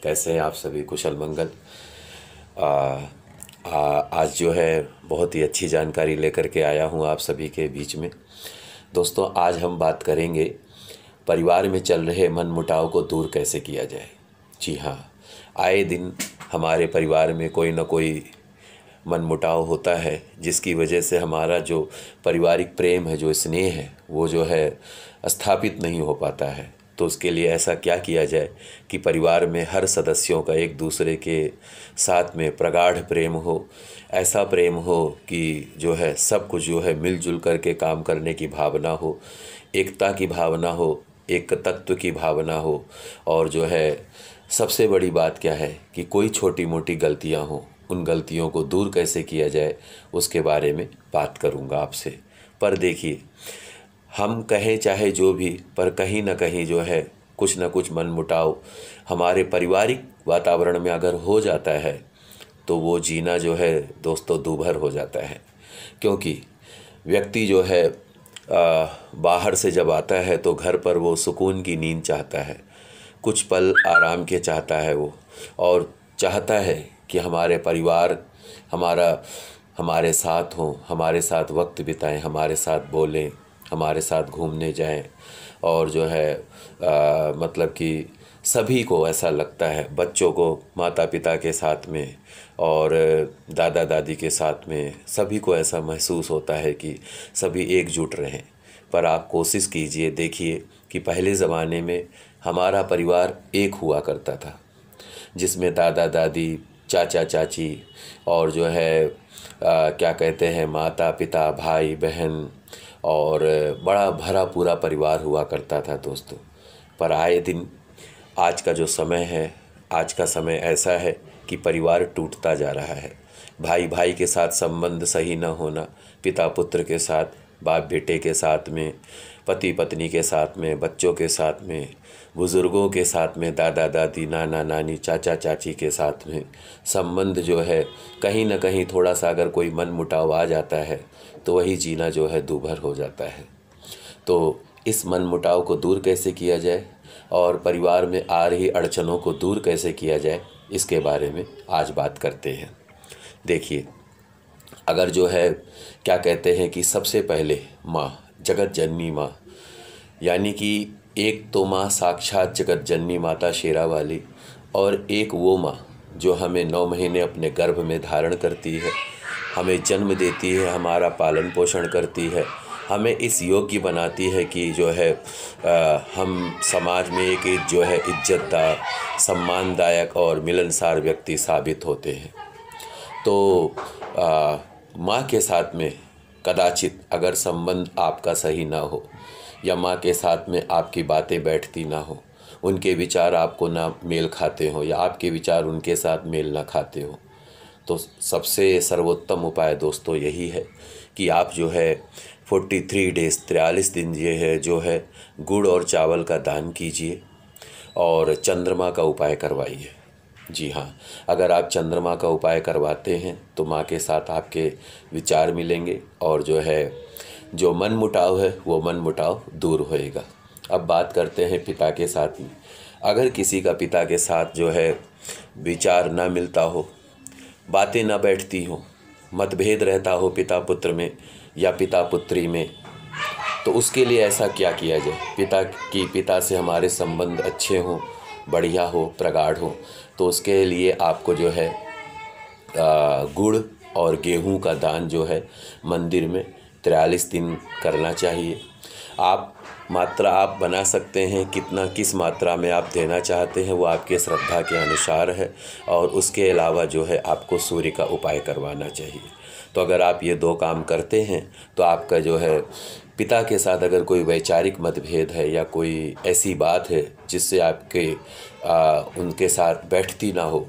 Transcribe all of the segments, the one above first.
कैसे हैं आप सभी? कुशल मंगल। आ, आज जो है बहुत ही अच्छी जानकारी लेकर के आया हूँ आप सभी के बीच में। दोस्तों, आज हम बात करेंगे परिवार में चल रहे मनमुटाव को दूर कैसे किया जाए। जी हाँ, आए दिन हमारे परिवार में कोई ना कोई मनमुटाव होता है, जिसकी वजह से हमारा जो पारिवारिक प्रेम है, जो स्नेह है, वो जो है स्थापित नहीं हो पाता है। तो उसके लिए ऐसा क्या किया जाए कि परिवार में हर सदस्यों का एक दूसरे के साथ में प्रगाढ़ प्रेम हो, ऐसा प्रेम हो कि जो है सब कुछ जो है मिलजुल करके काम करने की भावना हो, एकता की भावना हो, एक तत्व की भावना हो। और जो है सबसे बड़ी बात क्या है कि कोई छोटी मोटी गलतियां हों, उन गलतियों को दूर कैसे किया जाए, उसके बारे में बात करूंगा आपसे। पर देखिए, हम कहें चाहे जो भी, पर कहीं ना कहीं जो है कुछ ना कुछ मनमुटाव हमारे पारिवारिक वातावरण में अगर हो जाता है तो वो जीना जो है दोस्तों दूभर हो जाता है। क्योंकि व्यक्ति जो है बाहर से जब आता है तो घर पर वो सुकून की नींद चाहता है, कुछ पल आराम के चाहता है वो, और चाहता है कि हमारे परिवार हमारे साथ हों, हमारे साथ वक्त बिताएं, हमारे साथ बोलें, हमारे साथ घूमने जाएं। और जो है मतलब कि सभी को ऐसा लगता है, बच्चों को माता पिता के साथ में और दादा दादी के साथ में, सभी को ऐसा महसूस होता है कि सभी एकजुट रहें। पर आप कोशिश कीजिए, देखिए कि पहले ज़माने में हमारा परिवार एक हुआ करता था, जिसमें दादा दादी, चाचा चाची और जो है क्या कहते हैं, माता पिता, भाई बहन और बड़ा भरा पूरा परिवार हुआ करता था दोस्तों। पर आए दिन आज का जो समय है, आज का समय ऐसा है कि परिवार टूटता जा रहा है। भाई भाई के साथ संबंध सही न होना, पिता पुत्र के साथ, बाप बेटे के साथ में, पति पत्नी के साथ में, बच्चों के साथ में, बुज़ुर्गों के साथ में, दादा दादी, नाना नानी, चाचा चाची के साथ में संबंध जो है कहीं ना कहीं थोड़ा सा अगर कोई मनमुटाव आ जाता है तो वही जीना जो है दूभर हो जाता है। तो इस मनमुटाव को दूर कैसे किया जाए और परिवार में आ रही अड़चनों को दूर कैसे किया जाए, इसके बारे में आज बात करते हैं। देखिए, अगर जो है क्या कहते हैं कि सबसे पहले माँ, जगत जननी माँ, यानी कि एक तो माँ साक्षात जगत जननी माता शेरा वाली, और एक वो माँ जो हमें 9 महीने अपने गर्भ में धारण करती है, हमें जन्म देती है, हमारा पालन पोषण करती है, हमें इस योग्य बनाती है कि जो है हम समाज में एक जो है इज्जतदार, सम्मानदायक और मिलनसार व्यक्ति साबित होते हैं। तो माँ के साथ में कदाचित अगर संबंध आपका सही ना हो, या माँ के साथ में आपकी बातें बैठती ना हो, उनके विचार आपको ना मेल खाते हो, या आपके विचार उनके साथ मेल ना खाते हो, तो सबसे सर्वोत्तम उपाय दोस्तों यही है कि आप जो है 43 डेज़, 43 दिन ये है जो है गुड़ और चावल का दान कीजिए और चंद्रमा का उपाय करवाइए। जी हाँ, अगर आप चंद्रमा का उपाय करवाते हैं तो माँ के साथ आपके विचार मिलेंगे और जो है जो मनमुटाव है वो मनमुटाव दूर होएगा। अब बात करते हैं पिता के साथ में। अगर किसी का पिता के साथ जो है विचार ना मिलता हो, बातें ना बैठती हों, मतभेद रहता हो पिता पुत्र में या पिता पुत्री में, तो उसके लिए ऐसा क्या किया जाए? पिता से हमारे संबंध अच्छे हों, बढ़िया हो, प्रगाढ़ हो, तो उसके लिए आपको जो है गुड़ और गेहूं का दान जो है मंदिर में 43 दिन करना चाहिए। मात्रा आप बना सकते हैं, कितना किस मात्रा में आप देना चाहते हैं वो आपके श्रद्धा के अनुसार है। और उसके अलावा जो है आपको सूर्य का उपाय करवाना चाहिए। तो अगर आप ये 2 काम करते हैं तो आपका जो है पिता के साथ अगर कोई वैचारिक मतभेद है या कोई ऐसी बात है जिससे आपके उनके साथ बैठती ना हो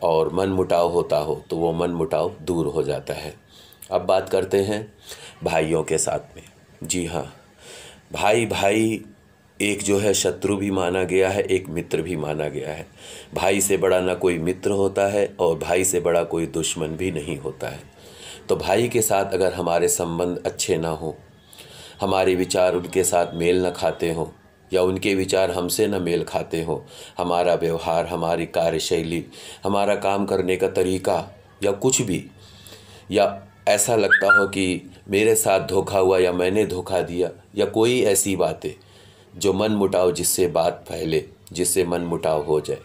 और मनमुटाव होता हो, तो वो मनमुटाव दूर हो जाता है। अब बात करते हैं भाइयों के साथ में। जी हाँ, भाई भाई एक जो है शत्रु भी माना गया है, एक मित्र भी माना गया है। भाई से बड़ा ना कोई मित्र होता है और भाई से बड़ा कोई दुश्मन भी नहीं होता है। तो भाई के साथ अगर हमारे संबंध अच्छे ना हो, हमारे विचार उनके साथ मेल न खाते हों, या उनके विचार हमसे न मेल खाते हों, हमारा व्यवहार, हमारी कार्यशैली, हमारा काम करने का तरीका या कुछ भी, या ऐसा लगता हो कि मेरे साथ धोखा हुआ या मैंने धोखा दिया, या कोई ऐसी बातें जो मन मुटाव, जिससे बात फैले, जिससे मन मुटाव हो जाए,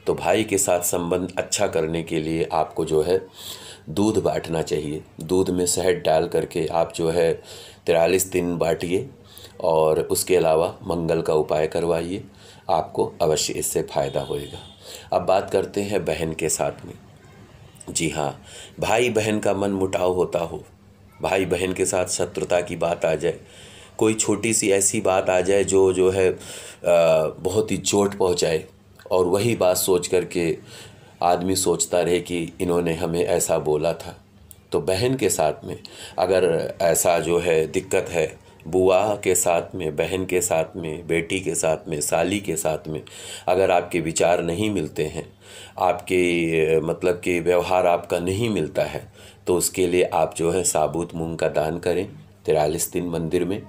तो भाई के साथ संबंध अच्छा करने के लिए आपको जो है दूध बांटना चाहिए। दूध में शहद डाल करके आप जो है 43 दिन बांटिए और उसके अलावा मंगल का उपाय करवाइए, आपको अवश्य इससे फ़ायदा होएगा। अब बात करते हैं बहन के साथ में। जी हाँ, भाई बहन का मन मुटाव होता हो, भाई बहन के साथ शत्रुता की बात आ जाए, कोई छोटी सी ऐसी बात आ जाए जो है बहुत ही चोट पहुँचाए, और वही बात सोच करके आदमी सोचता रहे कि इन्होंने हमें ऐसा बोला था। तो बहन के साथ में अगर ऐसा जो है दिक्कत है, बुआ के साथ में, बहन के साथ में, बेटी के साथ में, साली के साथ में अगर आपके विचार नहीं मिलते हैं, आपके मतलब कि व्यवहार आपका नहीं मिलता है, तो उसके लिए आप जो है साबुत मूंग का दान करें 43 दिन मंदिर में,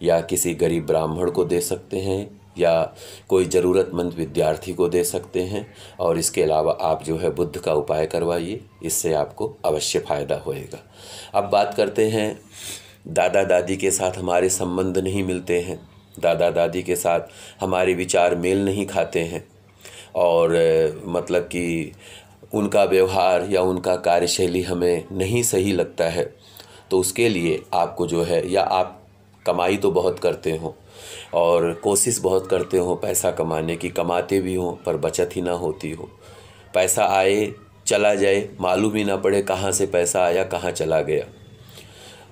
या किसी गरीब ब्राह्मण को दे सकते हैं, या कोई ज़रूरतमंद विद्यार्थी को दे सकते हैं। और इसके अलावा आप जो है बुद्ध का उपाय करवाइए, इससे आपको अवश्य फ़ायदा होएगा। अब बात करते हैं दादा दादी के साथ हमारे संबंध नहीं मिलते हैं, दादा दादी के साथ हमारे विचार मेल नहीं खाते हैं, और मतलब कि उनका व्यवहार या उनका कार्यशैली हमें नहीं सही लगता है, तो उसके लिए आपको जो है, या आप कमाई तो बहुत करते हो और कोशिश बहुत करते हो पैसा कमाने की, कमाते भी हो पर बचत ही ना होती हो, पैसा आए चला जाए, मालूम ही ना पड़े कहाँ से पैसा आया कहाँ चला गया,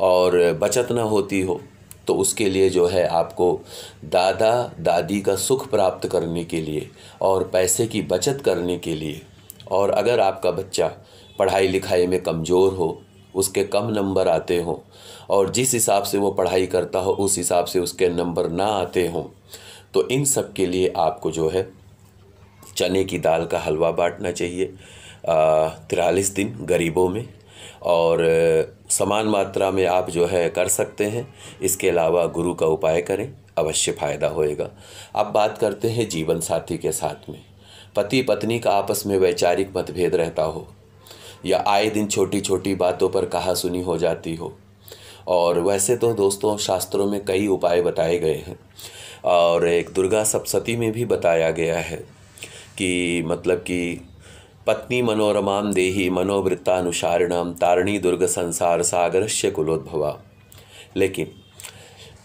और बचत ना होती हो, तो उसके लिए जो है आपको दादा दादी का सुख प्राप्त करने के लिए और पैसे की बचत करने के लिए, और अगर आपका बच्चा पढ़ाई लिखाई में कमज़ोर हो, उसके कम नंबर आते हों, और जिस हिसाब से वो पढ़ाई करता हो उस हिसाब से उसके नंबर ना आते हों, तो इन सब के लिए आपको जो है चने की दाल का हलवा बांटना चाहिए 43 दिन गरीबों में, और समान मात्रा में आप जो है कर सकते हैं। इसके अलावा गुरु का उपाय करें, अवश्य फ़ायदा होएगा। अब बात करते हैं जीवन साथी के साथ में। पति पत्नी का आपस में वैचारिक मतभेद रहता हो, या आए दिन छोटी छोटी बातों पर कहा सुनी हो जाती हो, और वैसे तो दोस्तों शास्त्रों में कई उपाय बताए गए हैं, और एक दुर्गा सप्तशती में भी बताया गया है कि मतलब कि पत्नी मनोरमां देहि मनोवृत्तानुसारिणां तारिणी दुर्ग संसार सागरस्य कुलोद्भवा। लेकिन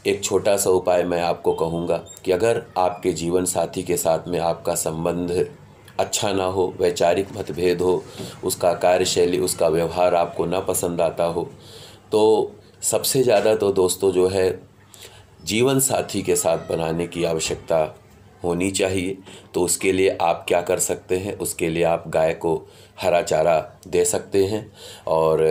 एक छोटा सा उपाय मैं आपको कहूँगा कि अगर आपके जीवन साथी के साथ में आपका संबंध अच्छा ना हो, वैचारिक मतभेद हो, उसका कार्यशैली, उसका व्यवहार आपको ना पसंद आता हो, तो सबसे ज़्यादा तो दोस्तों जो है जीवन साथी के साथ बनाने की आवश्यकता होनी चाहिए। तो उसके लिए आप क्या कर सकते हैं, उसके लिए आप गाय को हरा चारा दे सकते हैं, और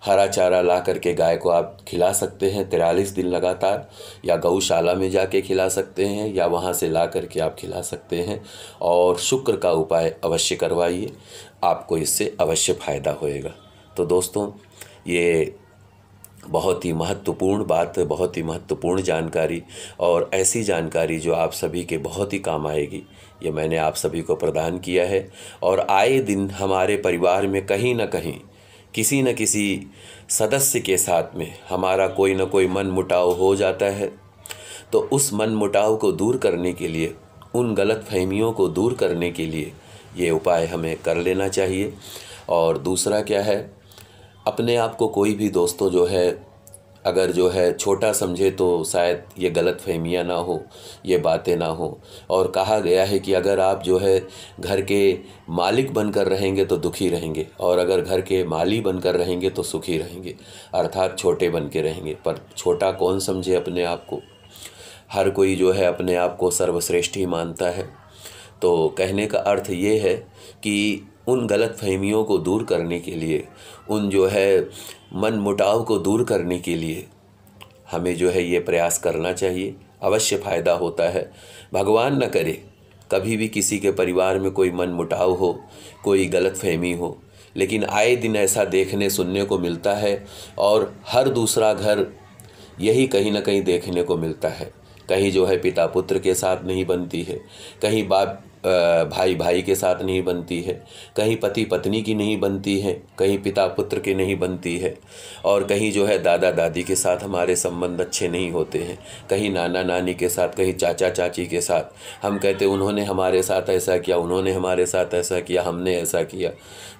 हरा चारा ला करके गाय को आप खिला सकते हैं 43 दिन लगातार, या गौशाला में जाके खिला सकते हैं, या वहाँ से ला करके आप खिला सकते हैं, और शुक्र का उपाय अवश्य करवाइए, आपको इससे अवश्य फ़ायदा होएगा। तो दोस्तों ये बहुत ही महत्वपूर्ण बात, बहुत ही महत्वपूर्ण जानकारी, और ऐसी जानकारी जो आप सभी के बहुत ही काम आएगी, ये मैंने आप सभी को प्रदान किया है। और आए दिन हमारे परिवार में कहीं ना कहीं किसी न किसी सदस्य के साथ में हमारा कोई ना कोई मन मुटाव हो जाता है, तो उस मन मुटाव को दूर करने के लिए, उन गलत फहमियों को दूर करने के लिए ये उपाय हमें कर लेना चाहिए। और दूसरा क्या है, अपने आप को कोई भी दोस्तों जो है अगर जो है छोटा समझे तो शायद ये गलत फहमियाँ ना हो, ये बातें ना हो। और कहा गया है कि अगर आप जो है घर के मालिक बनकर रहेंगे तो दुखी रहेंगे, और अगर घर के माली बनकर रहेंगे तो सुखी रहेंगे, अर्थात छोटे बन के रहेंगे। पर छोटा कौन समझे अपने आप को, हर कोई जो है अपने आप को सर्वश्रेष्ठ ही मानता है। तो कहने का अर्थ ये है कि उन गलत फहमियों को दूर करने के लिए, उन जो है मन मुटाव को दूर करने के लिए हमें जो है ये प्रयास करना चाहिए, अवश्य फ़ायदा होता है। भगवान न करे कभी भी किसी के परिवार में कोई मन मुटाव हो, कोई गलत फहमी हो, लेकिन आए दिन ऐसा देखने सुनने को मिलता है, और हर दूसरा घर यही कहीं ना कहीं देखने को मिलता है कहीं जो है पिता पुत्र के साथ नहीं बनती है, कहीं बाप भाई भाई के साथ नहीं बनती है, कहीं पति पत्नी की नहीं बनती है, कहीं पिता पुत्र की नहीं बनती है, और कहीं जो है दादा दादी के साथ हमारे संबंध अच्छे नहीं होते हैं, कहीं नाना नानी के साथ, कहीं चाचा चाची के साथ। हम कहते उन्होंने हमारे साथ ऐसा किया, उन्होंने हमारे साथ ऐसा किया, हमने ऐसा किया।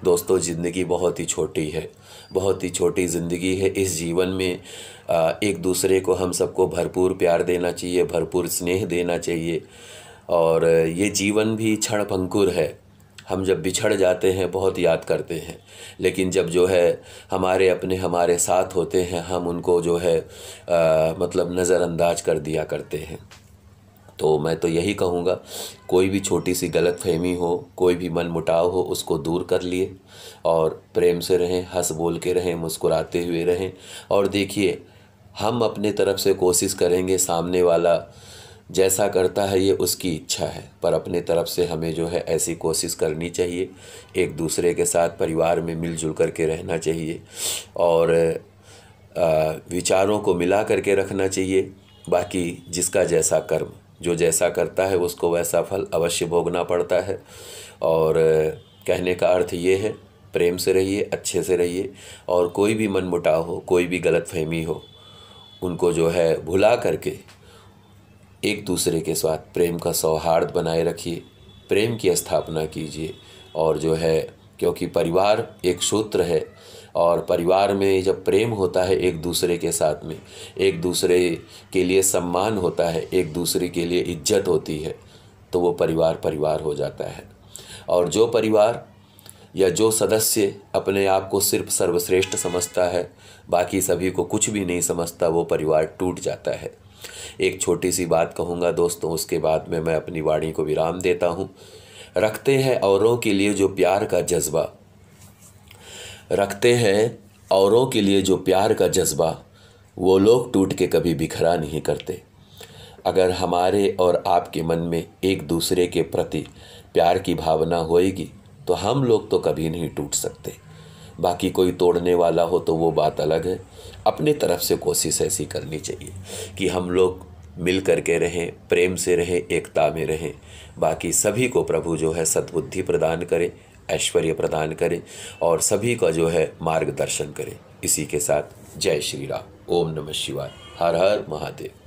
दोस्तों, ज़िंदगी बहुत ही छोटी है, बहुत ही छोटी ज़िंदगी है। इस जीवन में एक दूसरे को हम सबको भरपूर प्यार देना चाहिए, भरपूर स्नेह देना चाहिए। और ये जीवन भी क्षण भंगुर है। हम जब बिछड़ जाते हैं बहुत याद करते हैं, लेकिन जब जो है हमारे अपने हमारे साथ होते हैं, हम उनको जो है मतलब नज़रअंदाज कर दिया करते हैं। तो मैं तो यही कहूँगा, कोई भी छोटी सी गलतफहमी हो, कोई भी मनमुटाव हो, उसको दूर कर लिए और प्रेम से रहें, हंस बोल के रहें, मुस्कुराते हुए रहें। और देखिए, हम अपने तरफ से कोशिश करेंगे, सामने वाला जैसा करता है ये उसकी इच्छा है, पर अपने तरफ से हमें जो है ऐसी कोशिश करनी चाहिए, एक दूसरे के साथ परिवार में मिलजुल करके रहना चाहिए और विचारों को मिला करके रखना चाहिए। बाकी जिसका जैसा कर्म, जो जैसा करता है उसको वैसा फल अवश्य भोगना पड़ता है। और कहने का अर्थ ये है, प्रेम से रहिए, अच्छे से रहिए, और कोई भी मनमुटाव हो, कोई भी गलतफहमी हो, उनको जो है भुला करके एक दूसरे के साथ प्रेम का सौहार्द बनाए रखिए, प्रेम की स्थापना कीजिए। और जो है, क्योंकि परिवार एक सूत्र है, और परिवार में जब प्रेम होता है एक दूसरे के साथ में, एक दूसरे के लिए सम्मान होता है, एक दूसरे के लिए इज्जत होती है, तो वो परिवार परिवार हो जाता है। और जो परिवार या जो सदस्य अपने आप को सिर्फ सर्वश्रेष्ठ समझता है, बाकी सभी को कुछ भी नहीं समझता, वो परिवार टूट जाता है। एक छोटी सी बात कहूँगा दोस्तों, उसके बाद में मैं अपनी वाणी को विराम देता हूँ। रखते हैं औरों के लिए जो प्यार का जज्बा, रखते हैं औरों के लिए जो प्यार का जज्बा, वो लोग टूट के कभी बिखरा नहीं करते। अगर हमारे और आपके मन में एक दूसरे के प्रति प्यार की भावना होएगी तो हम लोग तो कभी नहीं टूट सकते। बाकी कोई तोड़ने वाला हो तो वो बात अलग है। अपनी तरफ से कोशिश ऐसी करनी चाहिए कि हम लोग मिल करके रहें, प्रेम से रहें, एकता में रहें। बाकी सभी को प्रभु जो है सद्बुद्धि प्रदान करे, ऐश्वर्य प्रदान करे, और सभी का जो है मार्गदर्शन करे। इसी के साथ जय श्री राम। ओम नमः शिवाय। हर हर महादेव।